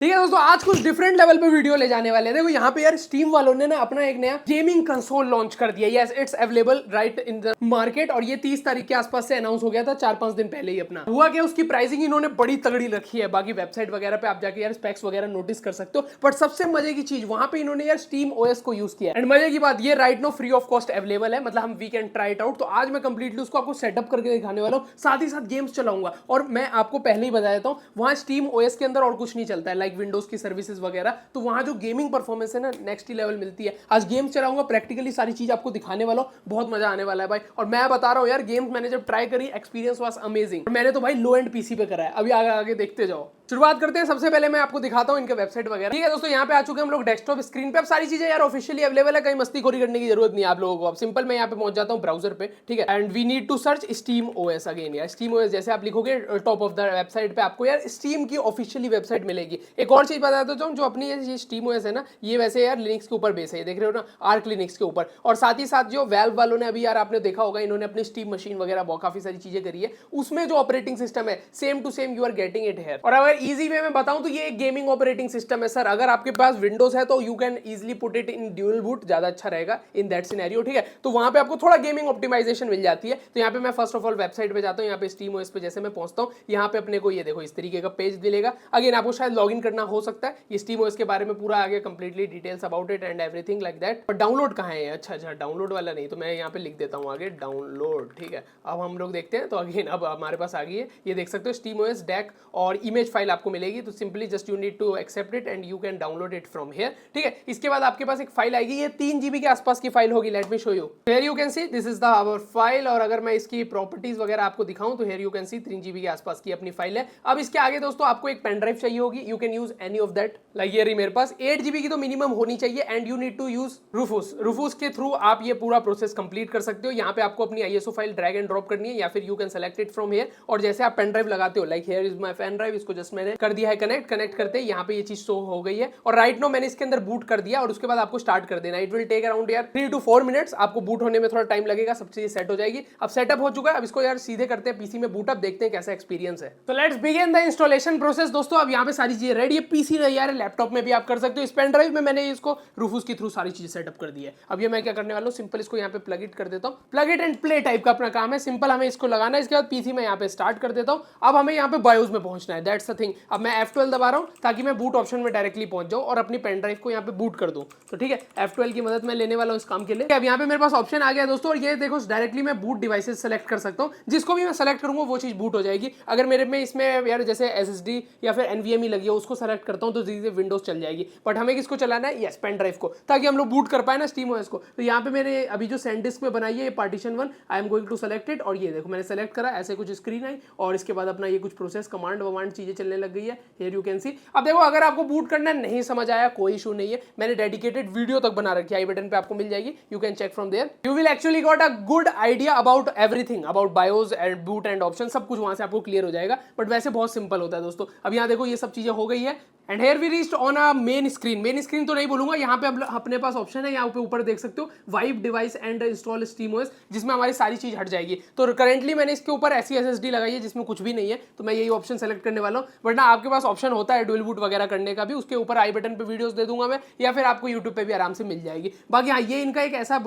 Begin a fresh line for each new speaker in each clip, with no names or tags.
ठीक है दोस्तों, आज कुछ डिफरेंट लेवल पे वीडियो ले जाने वाले हैं। देखो यहाँ पे यार स्टीम वालों ने ना अपना एक नया गेमिंग कंसोल लॉन्च कर दिया। Yes, it's available right in the market और ये 30 तारीख के आसपास से अनाउंस हो गया था, 4-5 दिन पहले ही। अपना हुआ क्या, उसकी प्राइसिंग इन्होंने बड़ी तगड़ी रखी है। बाकी वेबसाइट वगैरह पे आप जाके यार स्पेक्स वगैरह नोटिस कर सकते हो, बट सबसे मजे की चीज वहां पे इन्होंने यार स्टीम ओएस को यूज किया। एंड मजे की बात ये right now free of cost available है, मतलब हम we can try it out. तो आज मैं कंप्लीटली उसको आपको सेटअप करके दिखाने वाला हूँ, साथ ही साथ गेम्स चलाऊंगा। और मैं आपको पहले ही बता देता हूँ, वहां स्टीम ओएस के अंदर और कुछ नहीं चलता है, लाइक विंडोज की सर्विस वगैरह। तो वहां जो गेमिंग परफॉर्मेंस है ना, नेक्स्ट ही लेवल मिलती है। आज गेम्स चलाऊंगा, प्रैक्टिकली सारी चीज आपको दिखाने वाला हूं, बहुत मजा आने वाला है भाई। और मैं बता रहा हूं यार, गेम्स मैंने जब ट्राई करी, एक्सपीरियंस वाज अमेजिंग। मैंने तो भाई लो एंड पीसी पे करा है। अभी आगे आगे देखते जाओ। शुरुआत करते हैं। सबसे पहले मैं आपको दिखाता हूं इनके वेबसाइट वगैरह। ठीक है दोस्तों, यहाँ पे आ चुके हैं हम लोग डेस्कटॉप स्क्रीन पे। अब सारी चीजें यार ऑफिशियली अवेलेबल है, कहीं मस्तीखोरी करने की जरूरत नहीं है आप लोगों को। अब सिंपल मैं यहाँ पे पहुंच जाता हूँ ब्राउजर पे। ठीक है, and we need to search Steam OS again. यार स्टीम ओएस जैसे आप लिखोगे टॉप ऑफ द वेबसाइट पे आपको यार स्टीम की ऑफिशियली वेबसाइट मिलेगी। एक और चीज बता देता हूँ, जो अपनी ये स्टीम ओएस है ना, ये वैसे यार लिनक्स के ऊपर बेस है, देख रहे हो ना, आर्क लिनक्स के ऊपर। और साथ ही साथ जो वैल्व वालों ने अभी यार आपने देखा होगा, इन्होंने अपनी स्टीम मशीन वगैरह बहुत काफी सारी चीजें करी है, उसमें जो ऑपरेटिंग सिस्टम है same to same you are getting it here. और अगर इजी वे में बताऊं तो ये एक गेमिंग ऑपरेटिंग सिस्टम है सर। अगर आपके पास विंडोज है तो you can easily put it in dual boot, ज्यादा अच्छा रहेगा इन दैट सिनेरियो। ठीक है, तो वहां पे आपको थोड़ा गेमिंग ऑप्टिमाइजेशन मिल जाती है। तो यहाँ पे मैं फर्स्ट ऑफ ऑल वेबसाइट पे जाता हूँ। यहाँ पे स्टीम ओएस पे जैसे मैं पहुंचता हूँ, यहाँ पे अपने को ये देखो इस तरीके का पेज मिलेगा। अगेन आपको शायद लॉगिन करना हो सकता है। ये स्टीम ओएस के बारे में पूरा आगे completely details about it and everything like that. पर डाउनलोड कहाँ है? अच्छा अच्छा, डाउनलोड वाला नहीं, तो मैं यहाँ पे लिख देता हूँ आगे डाउनलोड। ठीक है, अब हम लोग देखते हैं। तो अगेन अब हमारे पास आ गई है, ये देख सकते हो स्टीम ओएस डेक और इमेज फाइल आपको मिलेगी। तो simply just you need to accept it and you can download it from here. ठीक है, इसके बाद आपके पास एक फाइल आएगी, ये 3 GB के आसपास की फाइल होगी। Let me show you. Here you can see this is the our file. और अगर मैं इसकी प्रॉपर्टीज वगैरह आपको दिखाऊं तो here you can see 3 GB के आसपास की अपनी फाइल है। अब इसके आगे दोस्तों आपको एक पेन ड्राइव चाहिए होगी। You can use any of that, like ये मेरे पास 8 GB की तो मिनिमम होनी चाहिए। And you need to use Rufus. Rufus के थ्रू आप ये पूरा प्रोसेस कंप्लीट कर सकते हो। यहाँ पे आपको अपनी ISO file drag and drop करनी है, या फिर you can select it from here. और जैसे आप पेन ड्राइव लगाते हो, like here is my pen drive, इसको जस्ट मैंने कर दिया है कनेक्ट करते ही यहाँ पे ये चीज शो हो गई है। और राइट नो मैंने इसके अंदर बूट कर दिया, और उसके बाद आपको स्टार्ट कर देना। इट विल टेक अराउंड यार 3 to 4 मिनट्स। आपको बूट होने में थोड़ा टाइम लगेगा, सब चीजें सेट हो जाएगी। अब सेटअप हो चुका है, अब इसको यार सीधे करते हैं पीसी में बूट अप, देखते हैं कैसा एक्सपीरियंस है। तो let's begin the installation process दोस्तों। अब यहाँ पे सारी चीजें रेडी है। पीसी नहीं यार, लैपटॉप में भी आप कर सकते हो। इस पेन ड्राइव में मैंने इसको रूफूस के थ्रू सारी चीजें सेटअप कर दी है। अब ये मैं क्या करने वाला हूँ, सिंपल इसको यहाँ पे प्लग इट कर देता हूँ। Plug it and play type का अपना काम है। सिंपल हमें इसको लगाना है, इसके बाद पीसी में यहाँ पे स्टार्ट कर देता हूँ। अब हमें यहाँ पे बायोस में पहुंचना है, दैट्स द थिंग। अब मैं F12 दबा रहा हूँ ताकि मैं बूट ऑप्शन में डायरेक्टली पहुंच जाऊँ और अपनी पेन ड्राइव को यहाँ पे बूट कर दूँ। तो ठीक है, F12 की मदद मैं लेने वाला हूँ इस काम के लिए। अब यहाँ पे मेरे पास ऑप्शन आ गया दोस्तों, और ये देखो डायरेक्टली मैं बूट डिवाइसेस सेलेक्ट कर सकता हूँ। जिसको भी मैं सेलेक्ट करूंगा वो चीज बूट हो जाएगी। अगर मेरे में इसमें यार जैसे SSD या फिर NVMe लगी है, उसको सेलेक्ट करता हूँ तो धीरे धीरे विंडोज चल जाएगी। बट हमें किसको चलाना है? यस, पेन ड्राइव को, ताकि हम लोग बूट कर पाए ना स्टीम ओएस को। तो यहाँ पे मैंने अभी जो सैनडिस्क में बनाई है ये partition 1, I am going to select it. और ये देखो मैंने सेलेक्ट करा, ऐसे कुछ स्क्रीन आई, और इसके बाद अपना ये कुछ प्रोसेस कमांड वमांड चीजें चलने लग गई है। हियर यू कैन सी। अब देखो अगर आपको बूट करना नहीं समझ आया, कोई इशू नहीं है, मैंने डेडिकेटेड वीडियो तक बना रखी है, आई बटन पे आपको मिल जाएगी। You can check from there. You will actually got a good idea about everything, about BIOS and boot and option, सब कुछ वहां से आपको क्लियर हो जाएगा। बट वैसे बहुत सिंपल होता है दोस्तों। अब यहाँ देखो ये सब चीजें हो गई है, and here we reached on a main screen. Main screen तो नहीं बोलूंगा, यहाँ पे अपने पास ऑप्शन है, यहाँ पे ऊपर देख सकते हो wipe device and install steam OS, जिसमें हमारी सारी चीज हट जाएगी। तो करंटली मैंने इसके ऊपर ऐसी SSD लगाई है जिसमें कुछ भी नहीं है, तो मैं यही ऑप्शन सेलेक्ट करने वाला हूँ। वरना आपके पास ऑप्शन होता है डुअल बूट वगैरह करने का भी, उसके ऊपर आई बटन पे वीडियोस दे दूंगा मैं, या फिर आपको यूट्यूब पे भी आराम से मिल जाएगी। बाकी हाँ, ये इनका एक ऐसा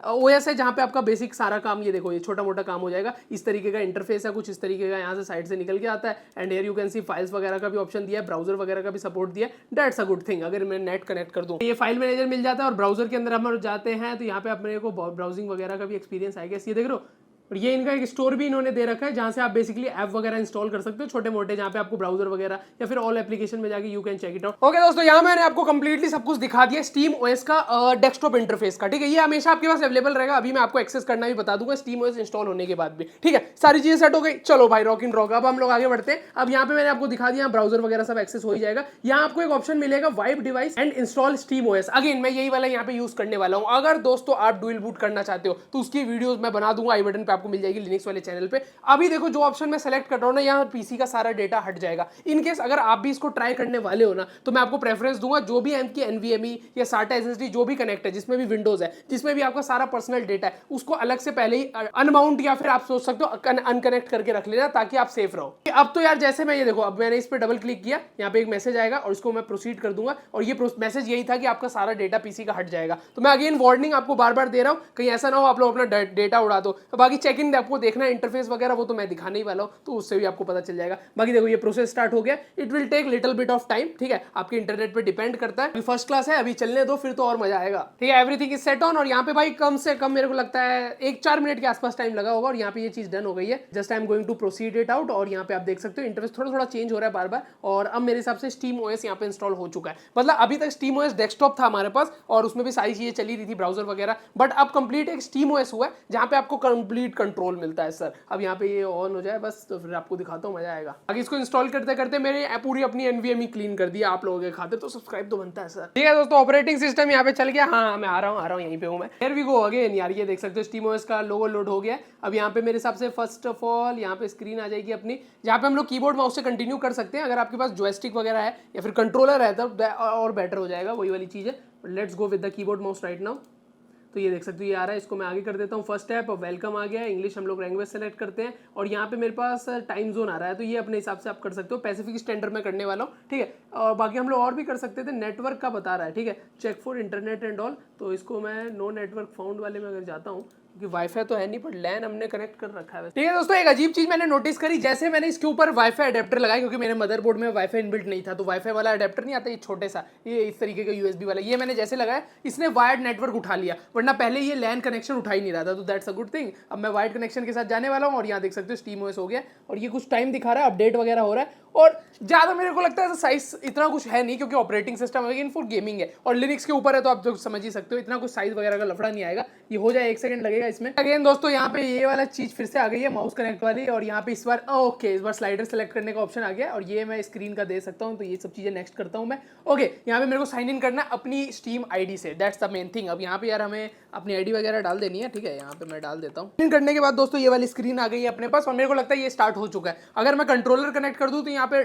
OS है जहाँ पे आपका बेसिक सारा काम, ये देखो ये छोटा मोटा काम हो जाएगा। इस तरीके का इंटरफेस है, कुछ इस तरीके का, यहाँ से साइड से निकल के आता है। And here you can C files वगैरह का भी ऑप्शन दिया है, ब्राउजर वगैरह का भी सपोर्ट दिया है। That's a good thing. अगर मैं नेट कनेक्ट कर दूं, ये फाइल मैनेजर मिल जाता है, और ब्राउजर के अंदर हम जाते हैं तो यहाँ पे अपने को ब्राउजिंग वगैरह का भी एक्सपीरियंस आएगा। ये देख रहे हो, और ये इनका एक स्टोर भी इन्होंने दे रखा है, जहां से आप बेसिकली ऐप वगैरह इंस्टॉल कर सकते हो छोटे मोटे, जहां पे आपको ब्राउजर वगैरह या फिर ऑल एप्लीकेशन में जाके you can check it out. Okay दोस्तों, यहाँ मैंने आपको कंप्लीटली सब कुछ दिखा दिया स्टीम ओएस का डेस्कटॉप इंटरफेस का। ठीक है, ये हमेशा आपके पास अवेलेबल रहेगा। अभी मैं आपको एक्सेस करना भी बता दूंगा स्टीम ओएस इंस्टॉल होने के बाद भी। ठीक है, सारी चीजें सेट हो गई। चलो भाई, रॉक इन रॉक। अब हम लोग आगे बढ़ते हैं। अब यहाँ पे मैंने आपको दिखा दिया, ब्राउजर वगैरह सब एक्सेस हो ही जाएगा। यहाँ आपको एक ऑप्शन मिलेगा wipe device and install steam OS. Again मैं यही वाला यहाँ पे यूज करने वाला हूँ। अगर दोस्तों आप डुअल बूट करना चाहते हो तो उसकी वीडियोस मैं बना दूंगा, आई बटन पे आपको मिल जाएगी लिनक्स वाले चैनल पे। अभी देखो जो ऑप्शन मैं सेलेक्ट कर रहा हूँ ना, यहाँ पीसी का सारा डेटा हट जाएगा। इन केस अगर आप भी इसको ट्राई करने वाले हो ना, तो मैं आपको प्रेफरेंस दूंगा जो भी एम की एनवीएमई या साटा एसएसडी जो भी कनेक्ट है, जिसमें भी विंडोज है, जिसमें भी आपका सारा पर्सनल डेटा है, उसको अलग से पहले ही अनमाउंट या फिर आप सोच सकते हो अनकनेक्ट करके रख लेना, ताकि आप सेफ रहो। अब तो यार जैसे मैं ये देखो, अब मैंने इस पर डबल क्लिक किया, यहाँ पे एक मैसेज आएगा और इसको मैं प्रोसीड कर दूंगा, और ये मैसेज यही था कि आपका सारा डेटा पीसी का हट जाएगा। तो मैं अगेन वार्निंग आपको बार बार दे रहा हूँ, कहीं ऐसा ना हो आप लोग अपना डेटा उड़ा दो। तो बाकी चेक इन आपको देखना है इंटरफेस वगैरह, वो तो मैं दिखाने ही वाला हूँ, तो उससे भी आपको पता चल जाएगा। बाकी देखो ये प्रोसेस स्टार्ट हो गया, it will take little bit of time, ठीक है, आपके इंटरनेट पे डिपेंड करता है। फर्स्ट क्लास है, अभी चलने दो, फिर तो और मजा आएगा, ठीक है। एवरीथिंग इज सेट ऑन, और यहाँ पे भाई कम से कम मेरे को लगता है 1-4 मिनट के आसपास टाइम लगा होगा, और यहाँ पे ये चीज डन हो गई है। Just I am going to proceed it out, और यहाँ पे आप देख सकते हो इंटरफेस थोड़ा थोड़ा चेंज हो रहा है बार बार, और अब मेरे हिसाब से स्टीम ओएस यहाँ पे इंस्टॉल हो चुका है। मतलब अभी तक स्टीम ओएस डेस्कटॉप था हमारे पास, और उसमें भी सारी चीजें चली रही थी, ब्राउजर वगैरह, बट अब कंप्लीट एक स्टीम ओएस हुआ है जहाँ पे आपको कंप्लीट कंट्रोल मिलता है सर। अब यहाँ पे ये ऑन हो जाए बस, तो फिर आपको दिखाता हूँ, मजा आएगा। आगे इसको इंस्टॉल करते करते मेरे पूरी अपनी एनवीएमई क्लीन कर दिया आप लोगों के खातिर, तो सब्सक्राइब तो बनता है सर। ठीक है दोस्तों, ऑपरेटिंग सिस्टम यहाँ पे चल गया। हाँ मैं आ रहा हूँ यहीं पे हूँ मैं। हियर वी गो अगेन यार, ये देख सकते हो स्टीम ओएस का लोगो लोड हो गया है। अब यहाँ पे मेरे हिसाब से फर्स्ट ऑफ ऑल यहाँ पे स्क्रीन आ जाएगी अपनी, जहाँ पे हम लोग कीबोर्ड माउस से कंटिन्यू कर सकते हैं। अगर आपके पास जॉयस्टिक वगैरह है या फिर कंट्रोलर है तब और बेटर हो जाएगा, वही वाली चीज़ है। Let's go with the keyboard mouse right now. तो ये देख सकते हो ये आ रहा है, इसको मैं आगे कर देता हूँ। फर्स्ट ऐप वेलकम आ गया है, इंग्लिश हम लोग लैंग्वेज सेलेक्ट करते हैं, और यहाँ पे मेरे पास टाइम जोन आ रहा है, तो ये अपने हिसाब से आप कर सकते हो। पैसिफिक स्टैंडर्ड में करने वाला हूँ, ठीक है। और बाकी हम लोग और भी कर सकते थे, नेटवर्क का बता रहा है, ठीक है, check for internet and all, तो इसको मैं नो नेटवर्क फाउंड वाले में अगर जाता हूँ, क्योंकि वाईफाई तो है नहीं, पर लैन हमने कनेक्ट कर रखा है। ठीक है दोस्तों, एक अजीब चीज मैंने नोटिस करी, जैसे मैंने इसके ऊपर वाईफाई अडेप्टर लगाया, क्योंकि मेरे मदरबोर्ड में वाईफाई इनबिल्ट नहीं था, तो वाईफाई वाला अडेप्टर नहीं आता ये छोटे सा, ये इस तरीके का यूएसबी वाला, ये मैंने जैसे लगाया इसने वायर्ड नेटवर्क उठा लिया, वरना पहले ये लैन कनेक्शन उठा ही नहीं रहा था, तो दैट्स अ गुड थिंग। अब मैं वायर्ड कनेक्शन के साथ जाने वाला हूँ, और यहाँ देख सकते हो स्टीम ओएस हो गया, और ये कुछ टाइम दिखा रहा है, अपडेट वगैरह हो रहा है, और ज्यादा मेरे को लगता है साइज इतना कुछ है नहीं, क्योंकि operating system again for gaming है और लिनक्स के ऊपर है, तो आप जो समझ ही सकते हो इतना कुछ साइज वगैरह का लफड़ा नहीं आएगा। ये हो जाए 1 सेकंड लगेगा इसमें। अगेन दोस्तों यहाँ पे ये वाला चीज फिर से आ गई है, माउस कनेक्ट वाली, और यहाँ पे इस बार ओके, इस बार स्लाइडर सेलेक्ट करने का ऑप्शन आ गया, और ये मैं स्क्रीन का दे सकता हूँ, तो ये सब चीजें नेक्स्ट करता हूँ मैं। ओके, यहाँ पे मेरे को साइन इन करना है अपनी स्टीम आईडी से, दैट्स द मेन थिंग। अब यहाँ पे यार हमें अपनी आईडी वगैरह डाल देनी है, ठीक है, यहाँ पे मैं डाल देता हूँ। साइन इन करने के बाद दोस्तों ये वाली स्क्रीन आ गई है अपने पास, और मेरे को लगता है ये स्टार्ट हो चुका है। अगर मैं कंट्रोलर कनेक्ट कर दूँ तो यहाँ पे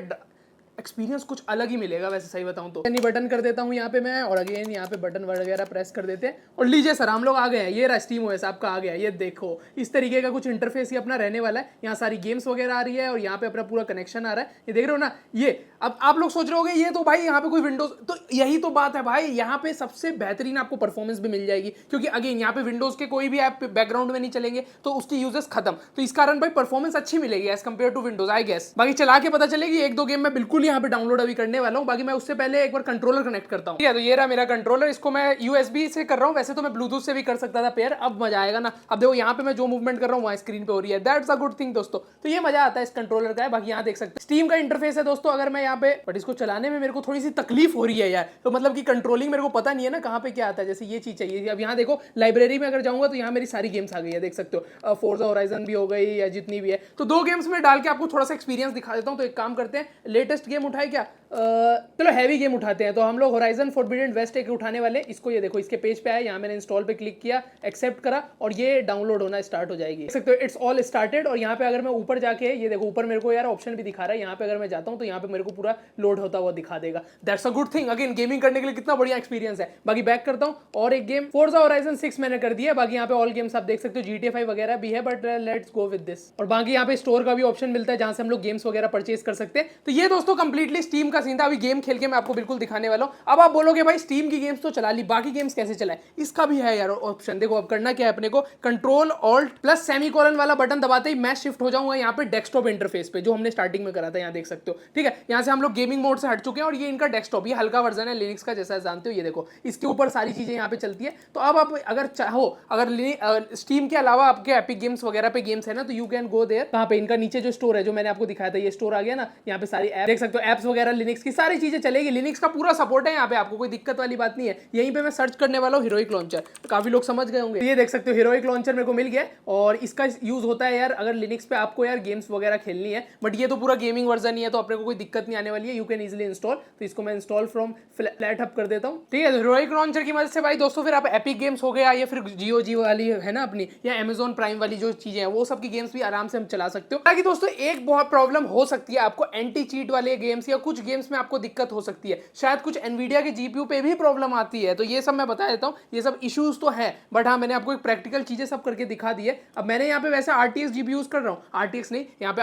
एक्सपीरियंस कुछ अलग ही मिलेगा, वैसे सही बताऊं तो। यानी बटन कर देता हूं यहाँ पे मैं, और अगेन यहाँ पे बटन वगैरह प्रेस कर देते हैं, और लीजिए सर हम लोग आ गए हैं। ये रहा स्टीम ओएस आपका आ गया, ये देखो इस तरीके का कुछ इंटरफेस ही अपना रहने वाला है। यहाँ सारी गेम्स वगैरह आ रही है, और यहाँ पे अपना पूरा कनेक्शन आ रहा है, ये देख रहे हो ना। ये अब आप लोग सोच रहे होंगे ये तो भाई यहाँ पे कोई विंडोज, तो यही तो बात है भाई, यहाँ पे सबसे बेहतरीन आपको परफॉर्मेंस भी मिल जाएगी, क्योंकि अगेन यहाँ पे विंडोज के कोई भी ऐप बैकग्राउंड में नहीं चलेंगे, तो उसकी यूजेस खत्म, तो इस कारण भाई परफॉर्मेंस अच्छी मिलेगी as compare to Windows I guess. बाकी चला के पता चलेगी, 1-2 गेम मैं बिल्कुल यहाँ पे डाउनलोड अभी करने वाला हूं। बाकी मैं उससे पहले एक बार कंट्रोलर कनेक्ट करता हूं। ठीक है, तो ये रहा मेरा कंट्रोलर, इसको मैं यूएसबी से कर रहा हूं, वैसे तो मैं ब्लूटूथ से भी कर सकता था पेयर। अब मजा आएगा ना, अब देखो यहाँ पे मैं जो मूवमेंट कर रहा हूँ वहाँ स्क्रीन पे हो रही है, दैट्स अ गुड थिंग दोस्तों। तो ये मजा आता है इस कंट्रोलर का है। बाकी यहाँ देख सकते हैं स्टीम का इंटरफेस है दोस्तों, अगर मैं यहाँ पे, बट इसको चलाने में मेरे को थोड़ी सी तकलीफ हो रही है यार, तो मतलब कि कंट्रोलिंग मेरे को पता नहीं है ना कहाँ पे क्या आता है, जैसे ये चीज चाहिए। अब यहाँ देखो लाइब्रेरी में अगर जाऊंगा तो यहाँ मेरी सारी गेम्स आ गई है, देख सकते हो, फोर्जा होराइजन भी हो गई या जितनी भी है, तो 2 गेम्स में डाल के आपको थोड़ा सा एक्सपीरियंस दिखा देता हूँ। तो एक काम करते हैं, लेटेस्ट गेम उठाए क्या, चलो हैवी गेम उठाते हैं। तो हम लोग होराइजन फॉरबिडन वेस्ट एक उठाने वाले, इसको ये देखो इसके पेज पे आया, यहाँ मैंने इंस्टॉल पे क्लिक किया, एक्सेप्ट करा, और ये डाउनलोड होना स्टार्ट हो जाएगी, देख सकते हो इट्स ऑल स्टार्टेड। और यहाँ पे अगर मैं ऊपर जाके, ये देखो ऊपर मेरे को यार ऑप्शन भी दिखा रहा है, यहाँ पे अगर मैं जाता हूँ तो यहाँ पे मेरे को पूरा लोड होता हुआ दिखा देगा, that's a good thing. Again gaming करने के लिए कितना बढ़िया एक्सपीरियंस है। बाकी बैक करता हूँ, और एक गेम फोर्जा होराइजन 6 मैंने कर दिया। बाकी यहाँ पे ऑल गेम्स आप देख सकते हो, GTA 5 वगैरह भी है, but let's go with this. और बाकी यहाँ पे स्टोर का भी ऑप्शन मिलता है, जहाँ से हम लोग गेम्स वगैरह परचेज कर सकते हैं। तो ये दोस्तों कंप्लीटली स्टीम का सीन था। अभी गेम खेल के मैं आपको बिल्कुल दिखाने वाला हूँ। अब आप बोलोगे भाई स्टीम की गेम्स तो चला ली, बाकी गेम्स कैसे चलाए, इसका भी है यार ऑप्शन। देखो अब करना क्या है अपने को, कंट्रोल ऑल्ट प्लस सेमीकोलन वाला बटन दबाते ही मैं शिफ्ट हो जाऊंगा यहाँ पे डेस्कटॉप इंटरफेस पे, जो हमने स्टार्टिंग में करा था, यहाँ देख सकते हो। ठीक है, यहाँ से हम लोग गेमिंग मोड से हट चुके हैं, और ये इनका डेस्कटॉप, ये हल्का वर्जन है लिनक्स का, जैसा जानते हो। ये देखो इसके ऊपर सारी चीजें यहाँ पे चलती है। तो अब आप अगर चाहो, अगर स्टीम के अलावा आपके एपिक गेम्स वगैरह पे गेम्स है ना, तो यू कैन गो देयर। कहाँ पे, इनका नीचे जो स्टोर है जो मैंने आपको दिखाया था, ये स्टोर आ गया ना, यहाँ पे सारी ऐप देख सकते हो, एप्स वगैरह लिनक्स की सारी चीजें चलेगी, लिनक्स का पूरा सपोर्ट है यहाँ पे, आपको कोई दिक्कत वाली बात नहीं है। यहीं पे मैं सर्च करने वाला हूँ हीरोइक लॉन्चर, काफी लोग समझ गए होंगे। ये देख सकते हो हीरोइक लॉन्चर मेरे को मिल गया और इसका यूज होता है यार अगर लिनक्स पे आपको यार गेम्स वगैरह खेलनी है, बट ये तो पूरा गेमिंग वर्जन ही है तो अपने को कोई दिक्कत नहीं आने वाली है। यू कैन इजिली इंस्टॉल, तो इसको मैं इंस्टॉल फ्रॉम फ्लैट हब कर देता हूँ, ठीक है। हीरोइक लॉन्चर की मदद से भाई दोस्तों फिर आप एपिक गेम्स हो गया या फिर GOG वाली है ना अपनी, या Amazon प्राइम वाली जो चीजें हैं वो सब की गेम्स भी आराम से हम चला सकते हो। ताकि दोस्तों एक बहुत प्रॉब्लम हो सकती है आपको, एंटी चीट वाले गेम्स या कुछ गेम्स में आपको दिक्कत हो सकती है, शायद कुछ एनवीडिया के GPU पे भी प्रॉब्लम आती है, तो ये सब मैं बता देता हूँ, ये सब इश्यूज तो है, बट हाँ मैंने आपको एक प्रैक्टिकल चीजें सब करके दिखा दी है। अब मैंने यहाँ पे वैसे RTX GPU यूज कर रहा हूँ, RTX नहीं यहाँ पे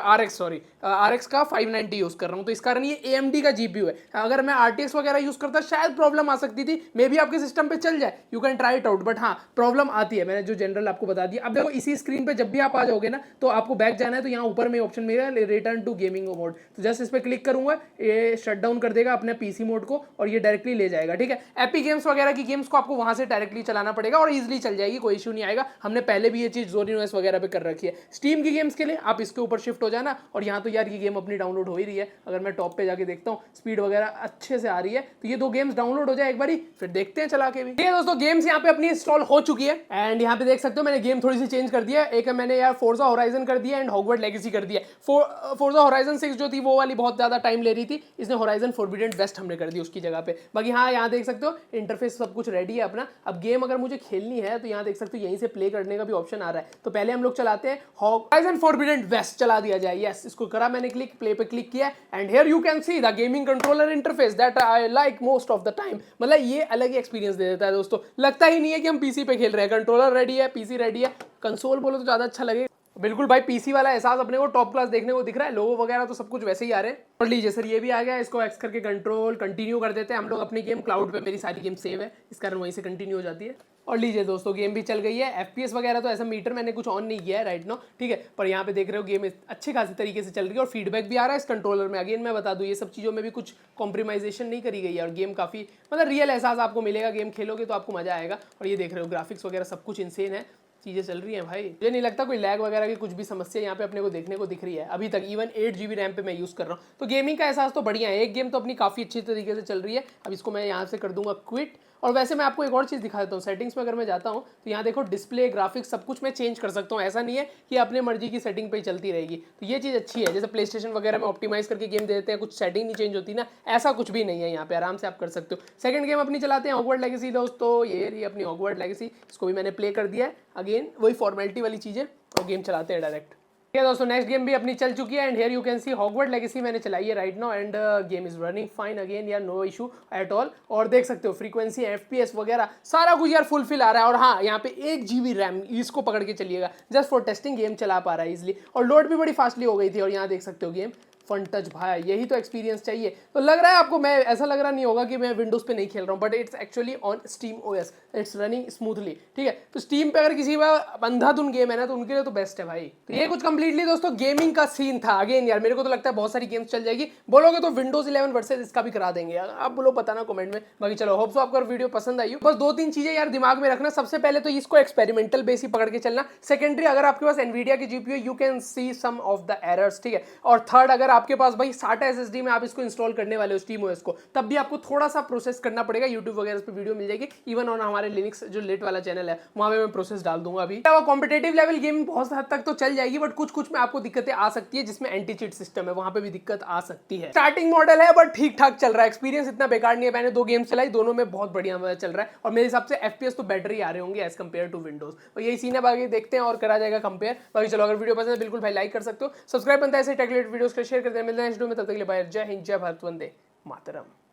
RX का 590 यूज कर रहा हूँ, तो इस कारण ये AMD का GPU है। अगर मैं RTX वगैरह यूज करता शायद प्रॉब्लम आ सकती थी, मे बी आपके सिस्टम पे चल जाए, you can try it out, but हाँ प्रॉब्लम आती है, मैंने जो जनरल आपको बता दिया। अब देखो इसी स्क्रीन पे जब भी आप आ जाओगे ना तो आपको बैक जाना है, तो यहाँ ऊपर में ऑप्शन मिलेगा रिटर्न टू गेमिंग मोड, तो जस्ट इस पर क्लिक करूंगा, ये शट डाउन कर देगा अपने PC मोड को और ये डायरेक्टली ले जाएगा, ठीक है। एपिक गेम्स वगैरह की गेम्स को आपको वहां से डायरेक्टली चलाना पड़ेगा और इजीली चल जाएगी, कोई इशू नहीं आएगा। हमने पहले भी ये चीज ज़ोनिनोएस वगैरह पे कर रखी है। स्टीम की गेम्स के लिए आप इसके ऊपर शिफ्ट हो जाना, और यहाँ तो यार ये गेम अपनी डाउनलोड हो ही रही है, अगर मैं टॉप पे जाके देखता हूँ स्पीड वगैरह अच्छे से आ रही है, तो ये 2 गेम्स डाउनलोड हो जाए एक बारी, फिर देखते हैं चला के भी। ठीक है दोस्तों, गेम्स यहाँ पे अपनी इंस्टॉल हो चुकी है एंड यहाँ पे देख सकते हो मैंने गेम थोड़ी सी चेंज कर दिया है। एक मैंने यार फोर्जा होराइजन कर दिया एंड हॉगवर्ट लेगेसी कर दिया। फोर्जा होराइजन 6 जो थी वो वाली बहुत ज्यादा टाइम ले रही थी, इसने होराइजन फोरबिडन वेस्ट हमने कर दी उसकी जगह पे। बाकी हाँ यहाँ देख सकते हो इंटरफेस सब कुछ रेडी है अपना। अब गेम अगर मुझे खेलनी है तो यहाँ देख सकते हो यहीं से प्ले करने का भी ऑप्शन आ रहा है, तो पहले हम लोग चलाते हैं होराइजन फोरबिडन वेस्ट, चला दिया जाए। यस, इसको करा मैंने क्लिक, प्ले पे क्लिक किया and here you can see the gaming controller interface that I like most of the time. मतलब ये अलग ही एक्सपीरियंस दे देता है दोस्तों, लगता ही नहीं है कि हम PC पे खेल रहे हैं। कंट्रोलर रेडी है, PC रेडी है, कंसोल बोलो तो ज्यादा अच्छा लगे। बिल्कुल भाई PC वाला एहसास अपने को टॉप क्लास देखने को दिख रहा है, लोगो वगैरह तो सब कुछ वैसे ही आ रहे हैं। और लीजिए सर ये भी आ गया, इसको एक्स करके कंट्रोल कंटिन्यू कर देते हैं हम लोग अपनी गेम। क्लाउड पे मेरी सारी गेम सेव है, इस कारण वहीं से कंटिन्यू हो जाती है। और लीजिए दोस्तों गेम भी चल गई है। FPS वगैरह तो ऐसा मीटर मैंने कुछ ऑन नहीं किया है राइट नो, ठीक है, पर यहाँ पे देख रहे हो गेम अच्छे खासी तरीके से चल रही है और फीडबैक भी आ रहा है इस कंट्रोलर में। अगेन मैं बता दूं ये सब चीज़ों में भी कुछ कॉम्प्रोमाइजेशन नहीं करी गई है और गेम काफ़ी मतलब रियल एहसास आपको मिलेगा, गेम खेलोगे तो आपको मजा आएगा। और ये देख रहे हो ग्राफिक्स वगैरह सब कुछ इंसेन है, चीज़ें चल रही हैं भाई। मुझे नहीं लगता कोई लैग वगैरह की कुछ भी समस्या यहाँ पे अपने को देखने को दिख रही है अभी तक। इवन 8 GB रैम पे मैं यूज़ कर रहा हूँ, तो गेमिंग का एहसास तो बढ़िया है। एक गेम तो अपनी काफ़ी अच्छी तरीके से चल रही है। अब इसको मैं यहाँ से कर दूंगा क्विट। और वैसे मैं आपको एक और चीज़ दिखा देता हूँ, सेटिंग्स में अगर मैं जाता हूँ तो यहाँ देखो डिस्प्ले ग्राफिक्स सब कुछ मैं चेंज कर सकता हूँ। ऐसा नहीं है कि अपने मर्जी की सेटिंग पे ही चलती रहेगी, तो ये चीज़ अच्छी है। जैसे प्ले स्टेशन वगैरह में ऑप्टिमाइज करके गेम दे देते हैं, कुछ सेटिंग नहीं चेंज होती ना, ऐसा कुछ भी नहीं है यहाँ पे, आराम से आप कर सकते हो। सेकंड गेम अपनी चलाते हैं हॉगवर्ट लेगेसी दोस्तों, ये रही अपनी हॉगवर्ट लेगेसी। इसको भी मैंने प्ले कर दिया है, अगेन वही फॉर्मेलिटी वाली चीज़ें, और गेम चलाते हैं डायरेक्ट। ठीक है दोस्तों, नेक्स्ट गेम भी अपनी चल चुकी है and here you can see Hogwarts Legacy मैंने चलाई है right now and game is running fine again यार, नो इशू एट ऑल। और देख सकते हो फ्रीक्वेंसी FPS वगैरह सारा कुछ यार फुलफिल आ रहा है। और हाँ यहाँ पे 1 GB रैम, इसको पकड़ के चलिएगा, जस्ट फॉर टेस्टिंग गेम चला पा रहा है इजिली। और लोड भी बड़ी फास्टली हो गई थी। और यहाँ देख सकते हो गेम फन टच भाई, यही तो एक्सपीरियंस चाहिए। तो लग रहा है आपको, मैं ऐसा लग रहा नहीं होगा कि मैं विंडोज पे नहीं खेल रहा हूँ, but it's actually on steam OS, it's running smoothly. ठीक है, तो स्टीम पे अगर किसी का अंधाधुन गेम है ना तो उनके लिए तो बेस्ट है भाई। तो ये कुछ कंप्लीटली दोस्तों गेमिंग का सीन था। अगेन यार मेरे को तो लगता है बहुत सारी गेम्स चल जाएगी, बोलोगे तो विंडोज 11 वर्सेस इसका भी करा देंगे, आप बोलो बताना कमेंट में। बाकी चलो होप सो आपको वीडियो पसंद आई हो। बस 2-3 चीजें यार दिमाग में रखना, सबसे पहले तो इसको एक्सपेरिमेंटल बेस ही पकड़ के चलना। सेकेंडरी अगर आपके पास एनवीडिया की GPU you can see some of the errors, ठीक है। और थर्ड अगर आपके पास भाई SATA SSD में आप इसको इंस्टॉल करने वाले हो स्टीम OS को, तब भी आपको थोड़ा सा प्रोसेस करना पड़ेगा। यूट्यूब वगैरह पे वीडियो मिल जाएगी, इवन ऑन हमारे लिनक्स जो लेट वाला चैनल है वहां पे मैं प्रोसेस डाल दूंगा। अभी कॉम्पिटेटिव लेवल गेम बहुत हद तक तो चल जाएगी, बट कुछ में आपको दिक्कतें आ सकती है, जिसमें एंटी चीट सिस्टम है वहां पे भी दिक्कत आ सकती है। स्टार्टिंग मॉडल है बट ठीक ठाक चल रहा है, एक्सपीरियंस इतना बेकार नहीं है। मैंने 2 गेम्स चलाई, दोनों में बहुत बढ़िया चल रहा है और मेरे हिसाब से FPS तो बेटर ही आ रहे होंगे एज कम्पेयर टू विंडोज। और यही सीन है, बाकी देखते हैं और करा जाएगा कंपेयर। बाकी चलो अगर वीडियो पसंद है बिल्कुल भाई लाइक कर सकते हो, सब्सक्राइब बनता है ऐसे टेक रिलेटेड वीडियोस का शेयर करते हैं। मिलते हैं नेक्स्ट वीडियो में, तब तक के लिए बाय, जय हिंद, जय भारत, वंदे मातरम।